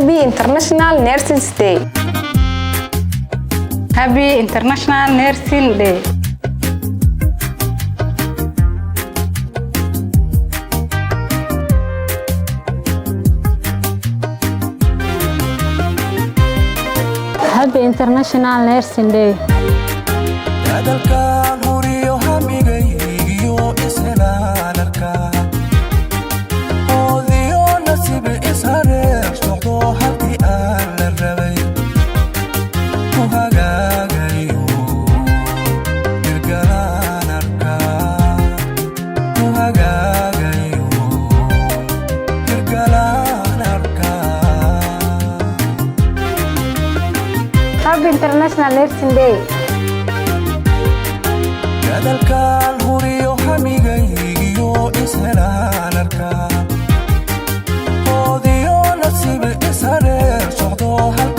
Happy International Nurses Day. Happy International Nursing Day. Happy International Nursing Day. Happy International Nursing Day. dadalkaan huriyo hamigaygiyo ishelaan arkaa oodiyo nasiib ishareer socdo halka